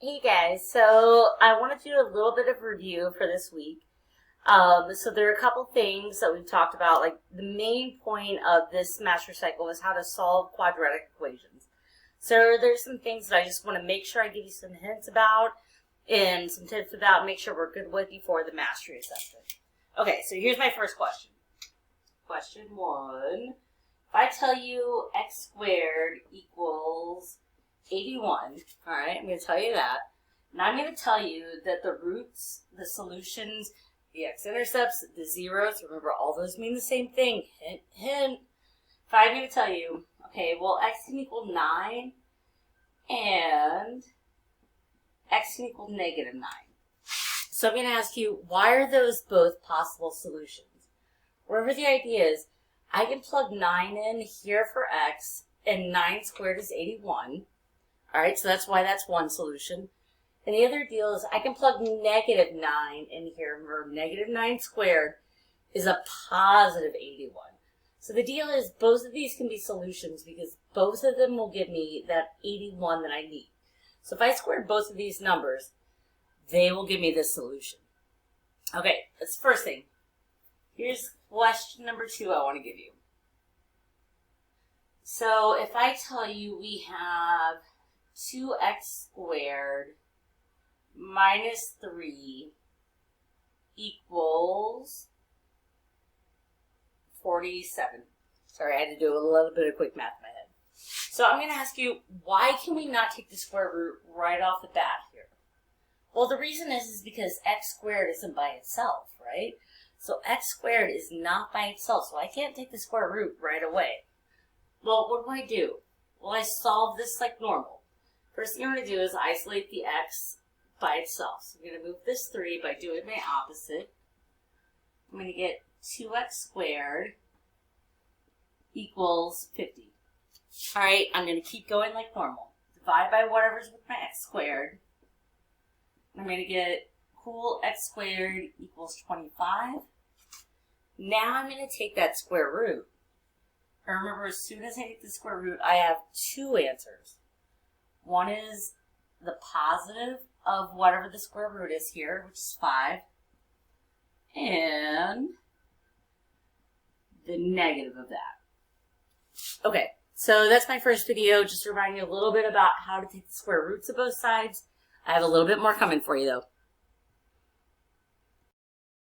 Hey guys, so I want to do a little bit of review for this week. So there are a couple things that we've talked about. Like the main point of this master cycle is how to solve quadratic equations. So there's some things that I just want to make sure I give you some hints about and some tips about, make sure we're good with before the mastery assessment. Okay, so here's my first question. Question one. If I tell you x squared equals 81, all right, I'm going to tell you that. Now I'm going to tell you that the roots, the solutions, the x-intercepts, the zeros, remember all those mean the same thing. Hint, hint. If I'm going to tell you, okay, well, x can equal 9 and x can equal -9. So I'm going to ask you, why are those both possible solutions? Wherever the idea is, I can plug 9 in here for x, and 9 squared is 81. All right, so that's why that's one solution. And the other deal is I can plug -9 in here. Remember, -9 squared is a positive 81. So the deal is both of these can be solutions because both of them will give me that 81 that I need. So if I square both of these numbers, they will give me this solution. Okay, that's the first thing. Here's question number 2 I want to give you. So if I tell you we have 2x squared minus 3 equals 47. Sorry, I had to do a little bit of quick math in my head. So I'm going to ask you, why can we not take the square root right off the bat here? Well, the reason is because x squared isn't by itself, right? So x squared is not by itself, so I can't take the square root right away. Well, what do? Well, I solve this like normal. First thing I'm going to do is isolate the x by itself. So I'm going to move this 3 by doing my opposite. I'm going to get 2x squared equals 50. All right, I'm going to keep going like normal. Divide by whatever's with my x squared. I'm going to get cool x squared equals 25. Now I'm going to take that square root. And remember, as soon as I take the square root, I have 2 answers. One is the positive of whatever the square root is here, which is 5, and the negative of that. Okay, so that's my first video, just to remind you a little bit about how to take the square roots of both sides. I have a little bit more coming for you, though.